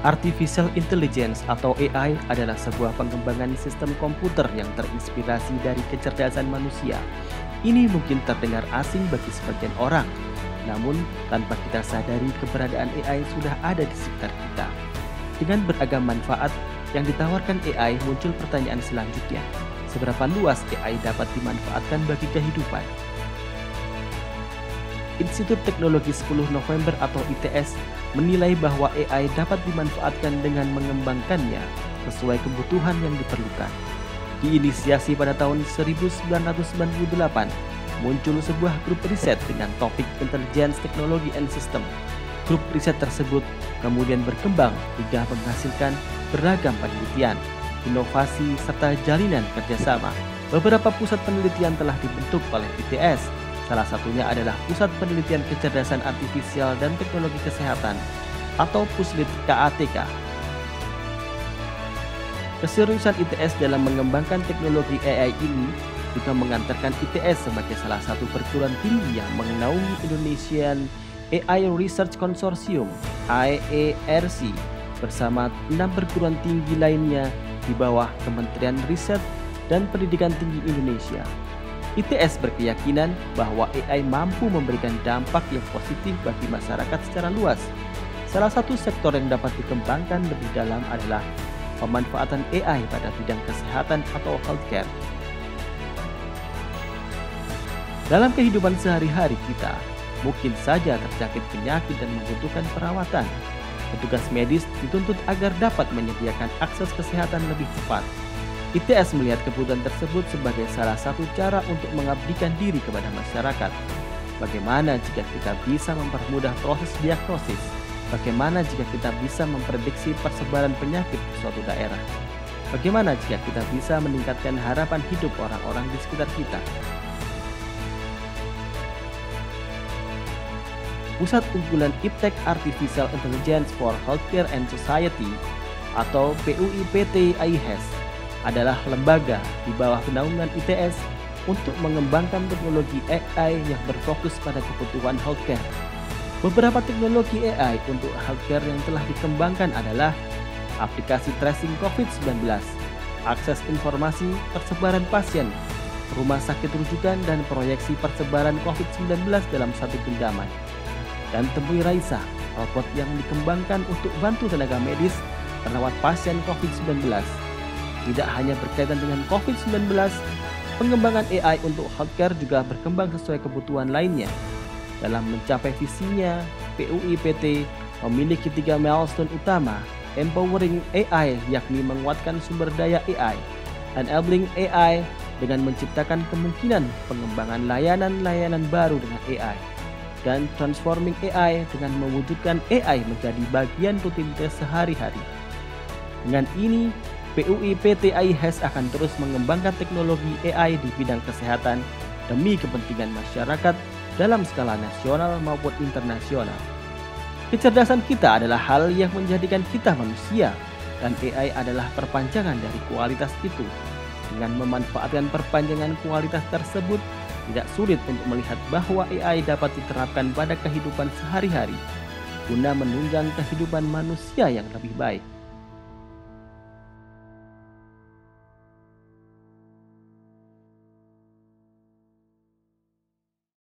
Artificial Intelligence atau AI adalah sebuah pengembangan sistem komputer yang terinspirasi dari kecerdasan manusia. Ini mungkin terdengar asing bagi sebagian orang, namun tanpa kita sadari keberadaan AI sudah ada di sekitar kita. Dengan beragam manfaat yang ditawarkan AI, muncul pertanyaan selanjutnya. Seberapa luas AI dapat dimanfaatkan bagi kehidupan? Institut Teknologi 10 November atau ITS menilai bahwa AI dapat dimanfaatkan dengan mengembangkannya sesuai kebutuhan yang diperlukan. Diinisiasi pada tahun 1998, muncul sebuah grup riset dengan topik Intelligence, Technology, and System. Grup riset tersebut kemudian berkembang hingga menghasilkan beragam penelitian, inovasi, serta jalinan kerjasama. Beberapa pusat penelitian telah dibentuk oleh ITS. Salah satunya adalah Pusat Penelitian Kecerdasan Artifisial dan Teknologi Kesehatan atau Puslit KATK. Keseriusan ITS dalam mengembangkan teknologi AI ini juga mengantarkan ITS sebagai salah satu perguruan tinggi yang menaungi Indonesian AI Research Consortium (IARC) bersama 6 perguruan tinggi lainnya di bawah Kementerian Riset dan Pendidikan Tinggi Indonesia. ITS berkeyakinan bahwa AI mampu memberikan dampak yang positif bagi masyarakat secara luas. Salah satu sektor yang dapat dikembangkan lebih dalam adalah pemanfaatan AI pada bidang kesehatan atau healthcare. Dalam kehidupan sehari-hari kita, mungkin saja terjangkit penyakit dan membutuhkan perawatan. Petugas medis dituntut agar dapat menyediakan akses kesehatan lebih cepat. ITS melihat kebutuhan tersebut sebagai salah satu cara untuk mengabdikan diri kepada masyarakat. Bagaimana jika kita bisa mempermudah proses diagnosis? Bagaimana jika kita bisa memprediksi persebaran penyakit di suatu daerah? Bagaimana jika kita bisa meningkatkan harapan hidup orang-orang di sekitar kita? Pusat Unggulan Iptek Artificial Intelligence for Healthcare and Society atau PUIPT-IHES adalah lembaga di bawah naungan ITS untuk mengembangkan teknologi AI yang berfokus pada kebutuhan healthcare. Beberapa teknologi AI untuk healthcare yang telah dikembangkan adalah aplikasi tracing COVID-19, akses informasi persebaran pasien, rumah sakit rujukan dan proyeksi persebaran COVID-19 dalam satu genggaman. Dan Temui Raisa, robot yang dikembangkan untuk bantu tenaga medis merawat pasien COVID-19. Tidak hanya berkaitan dengan COVID-19, pengembangan AI untuk healthcare juga berkembang sesuai kebutuhan lainnya. Dalam mencapai visinya, PUIPT memiliki 3 milestone utama: empowering AI, yakni menguatkan sumber daya AI, enabling AI dengan menciptakan kemungkinan pengembangan layanan-layanan baru dengan AI, dan transforming AI dengan mewujudkan AI menjadi bagian rutinitas sehari-hari. Dengan ini, PUIPT-IHES akan terus mengembangkan teknologi AI di bidang kesehatan demi kepentingan masyarakat dalam skala nasional maupun internasional. Kecerdasan kita adalah hal yang menjadikan kita manusia, dan AI adalah perpanjangan dari kualitas itu. Dengan memanfaatkan perpanjangan kualitas tersebut, tidak sulit untuk melihat bahwa AI dapat diterapkan pada kehidupan sehari-hari guna menunjang kehidupan manusia yang lebih baik.